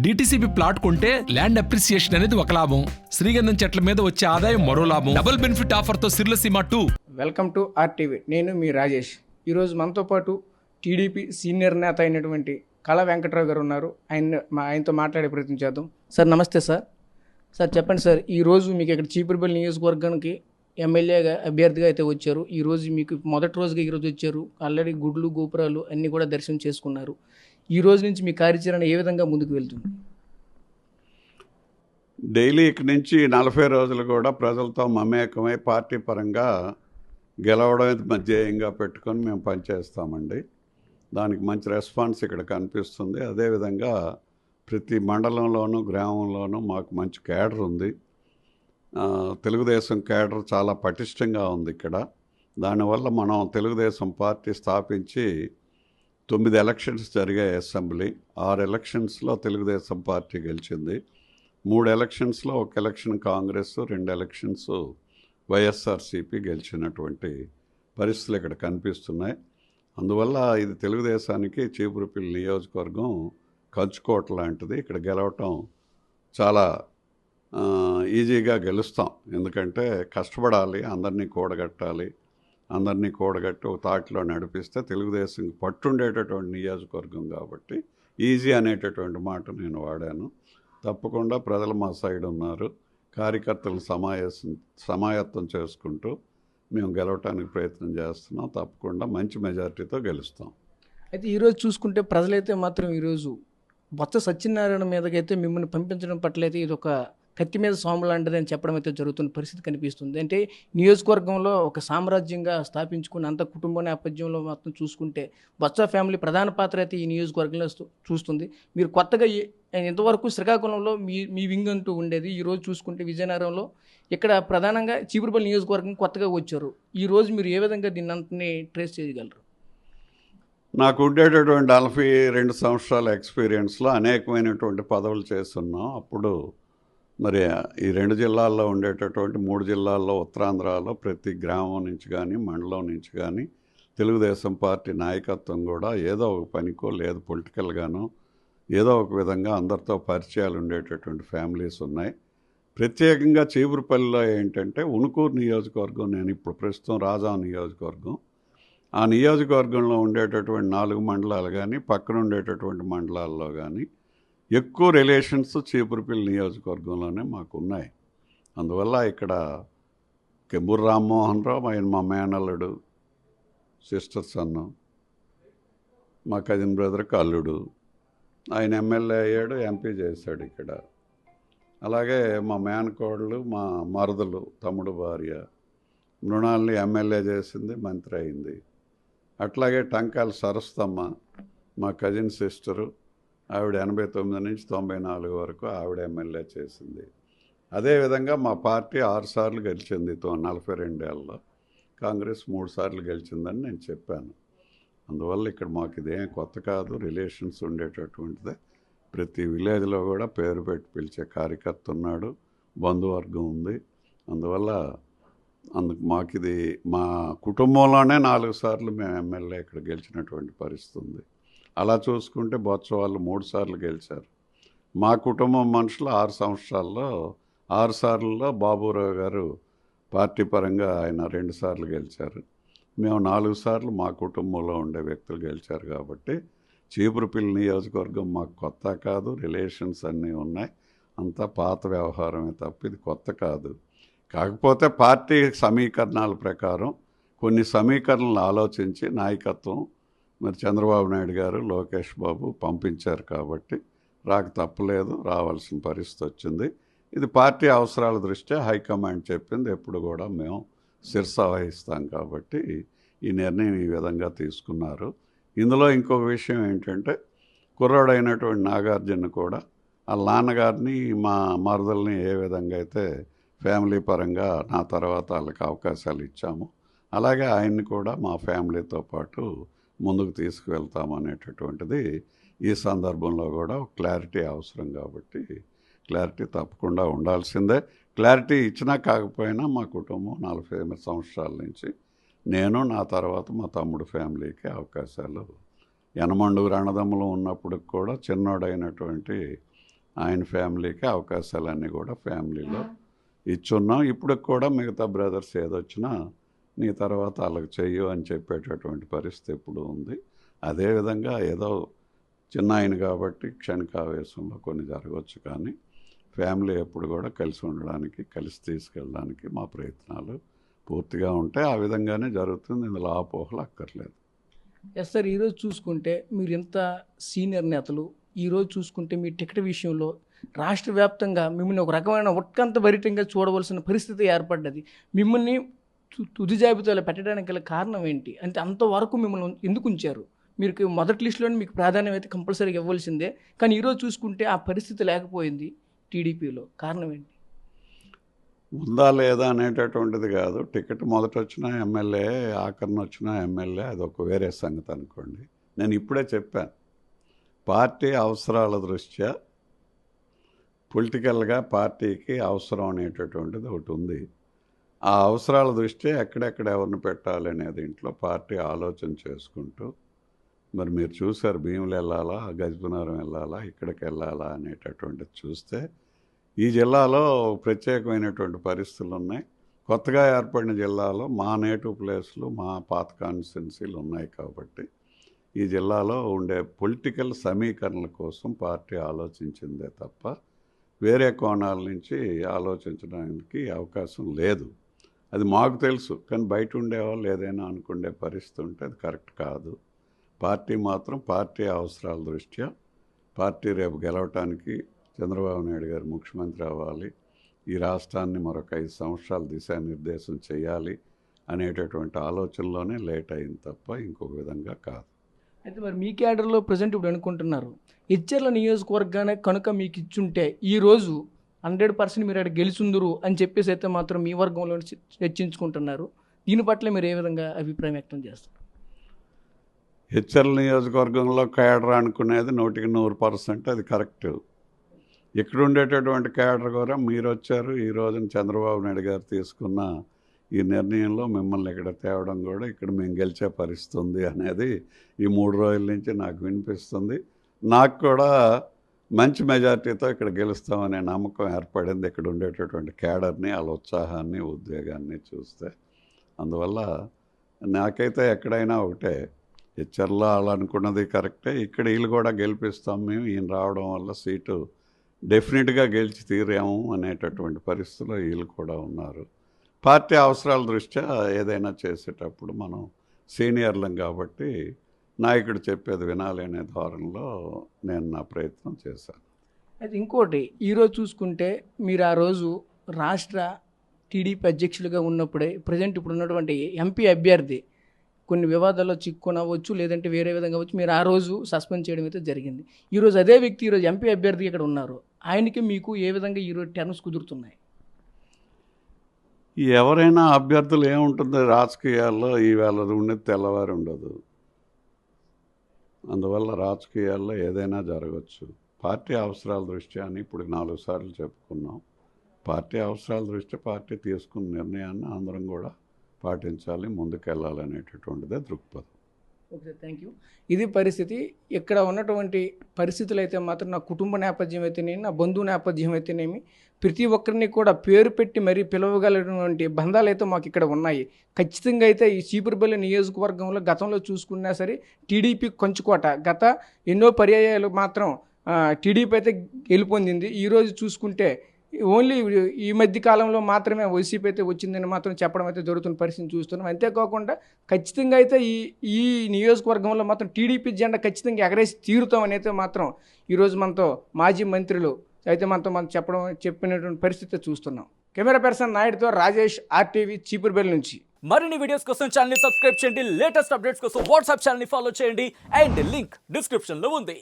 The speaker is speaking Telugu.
డిటిసిపి ప్లాట్ కొంటే ల్యాండ్ అప్రిసియేషన్ అనేది ఒక లాభం, శ్రీగంధం చెట్ల మీద వచ్చే ఆదాయం మరో లాభం. డబుల్ బెనిఫిట్ ఆఫర్ తో సిర్లసీమ 2. Welcome to RTV. నేను మీ రాజేష్. ఈరోజు మనతో పాటు టీడీపీ సీనియర్ నేత అయినటువంటి కళా వెంకట్రావు గారు ఉన్నారు. ఆయనతో మాట్లాడే ప్రయత్నం చేద్దాం. సార్ నమస్తే సార్. సార్ చెప్పండి సార్, ఈరోజు మీకు ఇక్కడ చీపురుపల్లి నియోజకవర్గానికి ఎమ్మెల్యేగా అభ్యర్థిగా అయితే వచ్చారు. ఈరోజు మీకు మొదటి రోజుగా ఈరోజు వచ్చారు. ఆల్రెడీ గుడ్లు గోపురాలు అన్నీ కూడా దర్శనం చేసుకున్నారు. ఈ రోజు నుంచి మీ కార్యాచరణ ఏ విధంగా ముందుకు వెళ్తుంది? డైలీ ఇక్కడి నుంచి 40 రోజులు కూడా ప్రజలతో మమేకమై పార్టీ పరంగా గెలవడం ధ్యేయంగా పెట్టుకొని మేము పనిచేస్తామండి. దానికి మంచి రెస్పాన్స్ ఇక్కడ కనిపిస్తుంది. అదేవిధంగా ప్రతి మండలంలోనూ గ్రామంలోనూ మాకు మంచి క్యాడర్ ఉంది. తెలుగుదేశం క్యాడర్ చాలా పటిష్టంగా ఉంది ఇక్కడ. దానివల్ల మనం తెలుగుదేశం పార్టీ స్థాపించి 9 ఎలక్షన్స్ జరిగాయి. అసెంబ్లీ 6 ఎలక్షన్స్లో తెలుగుదేశం పార్టీ గెలిచింది. 3 ఎలక్షన్స్లో 1 ఎలక్షన్ కాంగ్రెస్, 2 ఎలక్షన్స్ వైఎస్ఆర్సీపీ గెలిచినటువంటి పరిస్థితులు ఇక్కడ కనిపిస్తున్నాయి. అందువల్ల ఇది తెలుగుదేశానికి చీపురుపల్లి నియోజకవర్గం కంచుకోట లాంటిది. ఇక్కడ గెలవటం చాలా ఈజీగా గెలుస్తాం. ఎందుకంటే కష్టపడాలి, అందరినీ కూడగట్టి ఒక తాటిలో నడిపిస్తే తెలుగుదేశం పట్టుండేటటువంటి నియోజకవర్గం కాబట్టి ఈజీ అనేటటువంటి మాట నేను వాడాను. తప్పకుండా ప్రజలు మా సైడ్ ఉన్నారు. కార్యకర్తలు సమాయత్తం చేసుకుంటూ మేము గెలవటానికి ప్రయత్నం చేస్తున్నాం. తప్పకుండా మంచి మెజారిటీతో గెలుస్తాం. అయితే ఈరోజు చూసుకుంటే ప్రజలైతే మాత్రం ఈరోజు బొత్స సత్యనారాయణ మీదకైతే మిమ్మల్ని పంపించడం పట్లయితే ఇది ఒక కత్తి మీద సోము లాంటిది అని చెప్పడం అయితే జరుగుతున్న పరిస్థితి కనిపిస్తుంది. అంటే నియోజకవర్గంలో ఒక సామ్రాజ్యంగా స్థాపించుకుని అంత కుటుంబ నేపథ్యంలో మొత్తం చూసుకుంటే బొత్స ఫ్యామిలీ ప్రధాన పాత్ర అయితే ఈ నియోజకవర్గంలో చూస్తుంది. మీరు కొత్తగా ఇంతవరకు శ్రీకాకుళంలో మీ వింగ్ అంటూ ఉండేది. ఈరోజు చూసుకుంటే విజయనగరంలో ఇక్కడ ప్రధానంగా చీపురుపల్లి నియోజకవర్గం కొత్తగా వచ్చారు. ఈరోజు మీరు ఏ విధంగా దీన్ని అంతని ట్రేస్ చేయగలరు? నాకు ఉండేటటువంటి 42 సంవత్సరాల ఎక్స్పీరియన్స్లో అనేకమైనటువంటి పదవులు చేస్తున్నాం. అప్పుడు మరి ఈ 2 జిల్లాల్లో ఉండేటటువంటి 3 జిల్లాల్లో ఉత్తరాంధ్రలో ప్రతి గ్రామం నుంచి కానీ మండలం నుంచి కానీ తెలుగుదేశం పార్టీ నాయకత్వం కూడా ఏదో ఒక పనికో లేదు పొలిటికల్గానో ఏదో ఒక విధంగా అందరితో పరిచయాలు ఉండేటటువంటి ఫ్యామిలీస్ ఉన్నాయి. ప్రత్యేకంగా చీపురుపల్లిలో ఏంటంటే ఉనుకూరు నియోజకవర్గం, నేను ఇప్పుడు ప్రస్తుతం రాజాం నియోజకవర్గం, ఆ నియోజకవర్గంలో ఉండేటటువంటి 4 మండలాలు కానీ పక్కన ఉండేటటువంటి మండలాల్లో కానీ ఎక్కువ రిలేషన్స్ చీపురుపల్లి నియోజకవర్గంలోనే మాకు ఉన్నాయి. అందువల్ల ఇక్కడ కెంబూరు రామ్మోహన్ రావు, ఆయన మా మేనల్లుడు, సిస్టర్ సన్ను, మా కజిన్ బ్రదర్కి అల్లుడు. ఆయన ఎమ్మెల్యే అయ్యాడు, ఎంపీ చేశాడు ఇక్కడ. అలాగే మా మేనకోడలు, మా మరదలు తమ్ముడు భార్య మృణాల్ని ఎమ్మెల్యే చేసింది, మంత్రి అయింది. అట్లాగే టంకాల సరస్తమ్మ మా కజిన్ సిస్టరు, ఆవిడ 89 నుంచి 94 వరకు ఆవిడ ఎమ్మెల్యే చేసింది. అదేవిధంగా మా పార్టీ 6 సార్లు గెలిచింది 42 ఏళ్ళలో. కాంగ్రెస్ 3 సార్లు గెలిచిందని నేను చెప్పాను. అందువల్ల ఇక్కడ మాకు ఇదేం కొత్త కాదు, రిలేషన్స్ ఉండేటటువంటిదే. ప్రతి విలేజ్లో కూడా పేరు పెట్టి పిలిచే కార్యకర్త ఉన్నాడు, బంధువర్గం ఉంది. అందువల్ల మాకు ఇది మా కుటుంబంలోనే 4 సార్లు మేము ఎమ్మెల్యే ఇక్కడ గెలిచినటువంటి పరిస్థితి ఉంది. అలా చూసుకుంటే బొత్స వాళ్ళు 3 సార్లు గెలిచారు. మా కుటుంబం మనుషులు 6 సంవత్సరాల్లో 6 సార్లలో బాబురావు గారు పార్టీ పరంగా ఆయన 2 సార్లు గెలిచారు. మేము 4 సార్లు మా కుటుంబంలో ఉండే వ్యక్తులు గెలిచారు. కాబట్టి చీపురుపల్లి నియోజకవర్గం మాకు కొత్త కాదు, రిలేషన్స్ అన్నీ ఉన్నాయి. అంతా పాత వ్యవహారమే తప్ప ఇది కొత్త కాదు. కాకపోతే పార్టీ సమీకరణాల ప్రకారం కొన్ని సమీకరణలు ఆలోచించి నాయకత్వం మరి చంద్రబాబు నాయుడు గారు, లోకేష్ బాబు పంపించారు. కాబట్టి రాక తప్పలేదు, రావాల్సిన పరిస్థితి వచ్చింది. ఇది పార్టీ అవసరాల దృష్ట్యా హైకమాండ్ చెప్పింది, ఎప్పుడు కూడా మేము శిరస వహిస్తాం. కాబట్టి ఈ నిర్ణయం ఈ విధంగా తీసుకున్నారు. ఇందులో ఇంకొక విషయం ఏంటంటే కుర్రాడైనటువంటి నాగార్జున కూడా వాళ్ళ నాన్నగారిని మా మరదల్ని ఏ విధంగా అయితే ఫ్యామిలీ పరంగా నా తర్వాత వాళ్ళకి అవకాశాలు ఇచ్చాము, అలాగే ఆయన్ని కూడా మా ఫ్యామిలీతో పాటు ముందుకు తీసుకువెళ్తామనేటటువంటిది ఈ సందర్భంలో కూడా క్లారిటీ అవసరం. కాబట్టి క్లారిటీ తప్పకుండా ఉండాల్సిందే. క్లారిటీ ఇచ్చినా కాకపోయినా మా కుటుంబం 40 సంవత్సరాల నుంచి నేను, నా తర్వాత మా తమ్ముడు ఫ్యామిలీకి అవకాశాలు యనమండుగురు అన్నదమ్ములు ఉన్నప్పుడు కూడా చిన్నోడైనటువంటి ఆయన ఫ్యామిలీకి అవకాశాలన్నీ కూడా ఫ్యామిలీలో ఇచ్చున్నాం. ఇప్పుడు కూడా మిగతా బ్రదర్స్ ఏదొచ్చినా నీ తర్వాత వాళ్ళకి చెయ్యు అని చెప్పేటటువంటి పరిస్థితి ఇప్పుడు ఉంది. అదేవిధంగా ఏదో చిన్న ఆయన కాబట్టి క్షణికావేశంలో కొన్ని జరగవచ్చు, కానీ ఫ్యామిలీ ఎప్పుడు కూడా కలిసి ఉండడానికి, కలిసి తీసుకెళ్ళడానికి మా ప్రయత్నాలు పూర్తిగా ఉంటాయి. ఆ విధంగానే జరుగుతుంది. ఇందులో ఆపోహలు అక్కర్లేదు. ఎస్ సార్, ఈరోజు చూసుకుంటే మీరు ఇంత సీనియర్ నేతలు, ఈరోజు చూసుకుంటే మీ టికెట్ విషయంలో రాష్ట్ర వ్యాప్తంగా మిమ్మల్ని ఒక రకమైన ఉత్కంఠ భరితంగా చూడవలసిన పరిస్థితి ఏర్పడ్డది. మిమ్మల్ని తుది జాబితాలో పెట్టడానికి గల కారణం ఏంటి? అంటే అంతవరకు మిమ్మల్ని ఎందుకు ఉంచారు? మీరు మొదటి లిస్టులోనే మీకు ప్రాధాన్యం అయితే కంపల్సరీగా ఇవ్వాల్సిందే, కానీ ఈరోజు చూసుకుంటే ఆ పరిస్థితి లేకపోయింది టీడీపీలో. కారణం ఏంటి? ఉందా లేదా అనేటటువంటిది కాదు. టికెట్ మొదట వచ్చిన ఎమ్మెల్యే, ఆఖరిన వచ్చిన ఎమ్మెల్యే, అదొక వేరే సంగతి అనుకోండి. నేను ఇప్పుడే చెప్పాను, పార్టీ అవసరాల దృష్ట్యా పొలిటికల్గా పార్టీకి అవసరం అనేటటువంటిది ఒకటి ఉంది. ఆ అవసరాల దృష్ట్యా ఎక్కడెక్కడ ఎవరిని పెట్టాలి అనే దీంట్లో పార్టీ ఆలోచన చేసుకుంటూ, మరి మీరు చూశారు భీములు వెళ్ళాలా, గజపతినగరం వెళ్ళాలా, ఇక్కడికి వెళ్ళాలా అనేటటువంటిది చూస్తే ఈ జిల్లాలో ప్రత్యేకమైనటువంటి పరిస్థితులు ఉన్నాయి. కొత్తగా ఏర్పడిన జిల్లాలో మా నేటివ్ ప్లేస్లు, మా పాత కాన్స్టిట్యున్సీలు ఉన్నాయి కాబట్టి ఈ జిల్లాలో ఉండే పొలిటికల్ సమీకరణల కోసం పార్టీ ఆలోచించిందే తప్ప వేరే కోణాల నుంచి ఆలోచించడానికి అవకాశం లేదు. అది మాకు తెలుసు, కానీ బయట ఉండేవాళ్ళు ఏదైనా అనుకునే పరిస్థితి ఉంటే అది కరెక్ట్ కాదు. పార్టీ మాత్రం పార్టీ అవసరాల దృష్ట్యా, పార్టీ రేపు గెలవటానికి చంద్రబాబు నాయుడు గారు ముఖ్యమంత్రి అవ్వాలి, ఈ రాష్ట్రాన్ని మరొక 5 సంవత్సరాలు దిశానిర్దేశం చేయాలి అనేటటువంటి ఆలోచనలోనే లేట్ అయింది తప్ప ఇంకొక విధంగా కాదు. అయితే మరి మీ క్యాడర్లో ప్రజెంట్ ఇప్పుడు అనుకుంటున్నారు, ఇచ్చర్ల నియోజకవర్గానే కనుక మీకు ఇచ్చుంటే ఈరోజు 100% మీరు అక్కడ గెలుచుందురు అని చెప్పేసి అయితే మాత్రం మీ వర్గంలో చర్చించుకుంటున్నారు. దీని పట్ల మీరు ఏ విధంగా అభిప్రాయం వ్యక్తం చేస్తారు? హెచ్ఎల్ నియోజకవర్గంలో కేడర్ అనుకునేది 100% అది కరెక్ట్. ఇక్కడ ఉండేటటువంటి కేడర్ కూడా మీరు వచ్చారు, ఈ రోజున చంద్రబాబు నాయుడు గారు తీసుకున్న ఈ నిర్ణయంలో మిమ్మల్ని ఇక్కడ తేవడం కూడా ఇక్కడ మేము గెలిచే పరిస్థితి ఉంది అనేది ఈ 3 రోజుల నుంచి నాకు వినిపిస్తుంది. నాకు కూడా మంచి మెజార్టీతో ఇక్కడ గెలుస్తామనే నమ్మకం ఏర్పడింది ఇక్కడ ఉండేటటువంటి కేడర్ని, వాళ్ళ ఉత్సాహాన్ని, ఉద్వేగాన్ని చూస్తే. అందువల్ల నాకైతే ఎక్కడైనా ఒకటే, హెచ్చర్లో వాళ్ళు అనుకున్నది కరెక్టే, ఇక్కడ వీళ్ళు కూడా గెలిపిస్తాం మేము, ఈయన రావడం వల్ల సీటు డెఫినెట్గా గెలిచి తీరాము అనేటటువంటి పరిస్థితిలో వీళ్ళు కూడా ఉన్నారు. పార్టీ అవసరాల దృష్ట్యా ఏదైనా చేసేటప్పుడు మనం సీనియర్లం కాబట్టి నాయకుడు చెప్పేది వినాలి అనే ధోరణిలో నేను నా ప్రయత్నం చేశాను. అయితే ఇంకోటి, ఈరోజు చూసుకుంటే మీరు ఆ రోజు రాష్ట్ర టీడీపీ అధ్యక్షులుగా ఉన్నప్పుడే ప్రజెంట్ ఇప్పుడు ఉన్నటువంటి ఎంపీ అభ్యర్థి కొన్ని వివాదాల్లో చిక్కునవచ్చు, లేదంటే వేరే విధంగా అవ్వచ్చు, మీరు ఆ రోజు సస్పెండ్ చేయడం అయితే జరిగింది. ఈరోజు అదే వ్యక్తి ఈరోజు ఎంపీ అభ్యర్థి ఇక్కడ ఉన్నారు, ఆయనకి మీకు ఏ విధంగా ఈరోజు టర్మ్స్ కుదురుతున్నాయి? ఎవరైనా అభ్యర్థులు ఏముంటుంది రాజకీయాల్లో, ఈవేళ ఉండేది తెల్లవారు ఉండదు. అందువల్ల రాజకీయాల్లో ఏదైనా జరగవచ్చు. పార్టీ అవసరాల దృష్ట్యా అని ఇప్పుడు 4 సార్లు చెప్పుకున్నాం. పార్టీ అవసరాల దృష్ట్యా పార్టీ తీసుకున్న నిర్ణయాన్ని అందరం కూడా పాటించాలి, ముందుకెళ్ళాలనేటటువంటిదే దృక్పథం. Okay, thank you. ఇది పరిస్థితి. ఇక్కడ ఉన్నటువంటి పరిస్థితులు అయితే మాత్రం నా కుటుంబ నేపథ్యం అయితేనేమి, నా బంధువు నేపథ్యం అయితేనేమి, ప్రతి ఒక్కరిని కూడా పేరు పెట్టి మరీ పిలవగలిగినటువంటి బంధాలు అయితే మాకు ఇక్కడ ఉన్నాయి. ఖచ్చితంగా అయితే ఈ చీపురుపల్లి నియోజకవర్గంలో గతంలో చూసుకున్నా సరే టీడీపీ కంచుకోట, గత ఎన్నో పర్యాయాలు మాత్రం టీడీపీ అయితే గెలుపొందింది. ఈరోజు చూసుకుంటే ఓన్లీ ఈ మధ్య కాలంలో మాత్రమే వైసీపీ అయితే వచ్చిందని మాత్రం చెప్పడం అయితే జరుగుతున్న పరిస్థితిని చూస్తున్నాం. అంతేకాకుండా ఖచ్చితంగా అయితే ఈ నియోజకవర్గంలో మాత్రం టీడీపీ జెండా ఖచ్చితంగా ఎగరేసి తీరుతామని అయితే మాత్రం ఈరోజు మనతో మాజీ మంత్రులు అయితే మనం చెప్పినటువంటి పరిస్థితి చూస్తున్నాం. కెమెరా పర్సన్ నాయుడుతో రాజేష్, RTV, చీపురుపల్లి నుంచి. మరిన్ని వీడియోస్ కోసం ఛానల్ ని సబ్స్క్రైబ్ చేయండి, లేటెస్ట్ అప్డేట్స్ కోసం వాట్సాప్ ఛానల్ ని ఫాలో చేయండి, అండ్ లింక్ డిస్క్రిప్షన్ లో ఉంది.